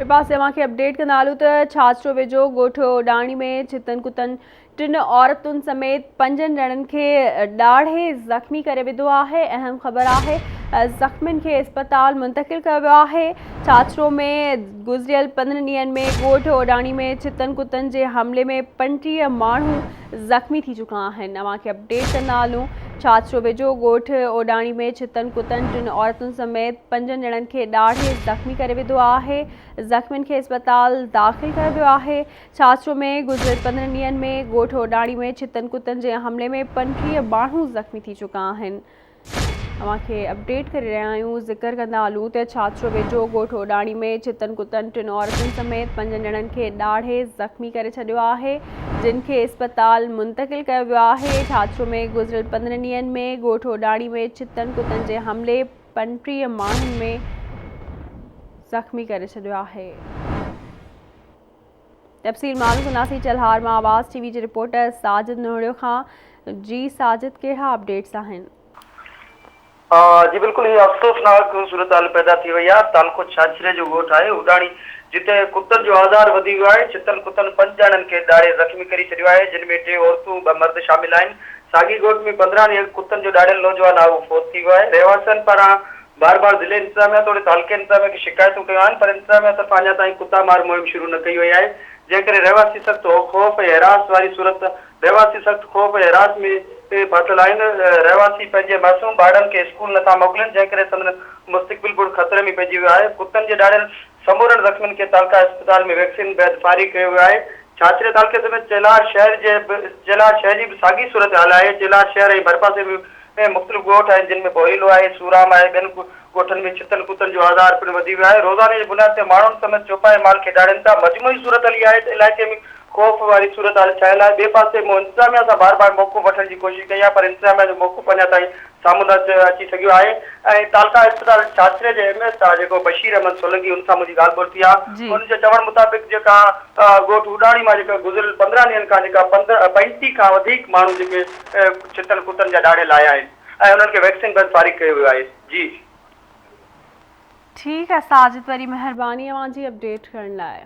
पास के अपडेट कंदालू तो छाछरो वेझो ॻोठ ओडाणी में छितन कुतन 3 औरतुनि समेत 5 ॼणनि खे ॾाढे ज़ख़्मी करे विधो आहे। अहम ख़बर आहे ज़ख़्मियुनि खे अस्पताल मुंतक़िल कयो वियो आहे। छाछरो में गुज़िरियल 15 ॾींहंनि में ॻोठ ओडाणी में छितन कुतन जे हमले में 35 माण्हू ज़ख़्मी थी चुका आहिनि। अवांखे अपडेट कंदा हलूं। छाछरो वेझो ॻोठ ओडाणी में छितन कुतन 3 औरतुनि समेत 5 ॼणनि खे ॾाढे ज़ख़्मी करे विधो आहे। ज़ख़्मियुनि खे अस्पताल दाख़िल कयो वियो आहे। छाछरो में गुज़िरियल 15 ॾींहंनि में ॻोठ ओडाणी में छितन कुतन जे हमले में 35 माण्हू ज़ख़्मी थी चुका आहिनि। अवांखे अपडेट करे रहिया आहियूं। ज़िक्र कंदा हलूं त छाछरो वेझो ॻोठ ओडाणी में छितन कुतन 3 औरतुनि समेत 5 ॼणनि खे ॾाढे ज़ख़्मी करे छॾियो आहे, जिन खे अस्पताल मुंतक़िल कयो वियो आहे। छाछरो में गुज़िरियल 15 ॾींहंनि में ॻोठ ओडाणी में छितन कुतन जे हमले 35 माण्हुनि में ज़ख़्मी करे छॾियो आहे। तफ़सील मालूम कंदासीं चल्हार मां आवाज़ टीवी जे रिपोर्टर साजिद नोहड़ियो खां। जी साजिद, कहिड़ा अपडेट्स आहिनि? जी बिल्कुल, ये अफ़सोसनाक सूरत हाल पैदा थी वही है। तालुको छाछरे जो ॻोठ है उडाणी, जिते कुतन जो आज़ार वधी वियो आहे। छितन कुतन 5 ॼणनि खे ॾाढे ज़ख़्मी करे छॾियो आहे, जिन में 3 औरतूं 2 मर्द शामिल आहिनि। साॻी ॻोठ में 15 ॾींहं कुतन जो ॾाढियल नौजवान आहे, उहो फौत थी वियो आहे। रहवासियुनि पारां बार बार ज़िले इंतज़ामिया तोड़े तालुके इंतज़ामिया खे शिकायतूं कयूं आहिनि, पर इंतज़ामिया तरफ़ां अञा ताईं कुता मार मुहिम शुरू न कई वई आहे। जंहिं करे रहवासी सख़्त ख़ौफ़ ऐं हिरास वारी सूरत रहवासी सख़्त ख़ौफ़ ऐं हिरास में फाथल आहिनि। रहवासी पंहिंजे मासूम ॿारनि खे स्कूल नथा मोकिलनि, जंहिं करे संदन मुस्तक़बिल पिणु ख़तरे में पइजी वियो आहे। कुतनि जे ॾाढियल समूरनि ज़ख़्मियुनि खे तालका अस्पताल में वैक्सीन बैदि फारिग कयो वियो आहे। छाछरे तालुके समेत चेलार शहर जी बि साॻी सूरत हाल आहे। चेलार शहर ऐं भरपासे में मुख़्तलिफ़ ॻोठ आहिनि, जिन में बोहीलो आहे, सूराम आहे। ॿियनि ॻोठनि में छितन कुतन जो आज़ार पिणु वधी वियो आहे। रोज़ाने जी बुनियाद ते माण्हुनि समेत चौपाए माल खे ॾाढ़नि था। मजमूई सूरत हली आहे त इलाइक़े में ख़ौफ़ वारी सूरत हाल छायल आहे। ॿिए पासे इंतज़ामिया सां बार बार मौक़ो वठण जी कोशिशि कई आहे, पर इंतज़ामिया जो मौक़ो अञा ताईं साम्हूं न अची सघियो आहे। ऐं तालका अस्पताल छाछरे जे एमएस आहे जेको बशीर अहमद सोलंकी, उन सां मुंहिंजी ॻाल्हि ॿोल थी आहे। उन जे चवण मुताबिक़ जेका ॻोठ उडाणी मां जेका गुज़िरियल 15 ॾींहंनि खां जेका 35 खां वधीक माण्हू जेके छितन कुतन जा ॾाढियल आया आहिनि ऐं उन्हनि खे वैक्सीन बैदि फारिग कयो वियो आहे। जी ठीक है साजिद, वरी मेहरबानी अवां जी अपडेट करण लाइ।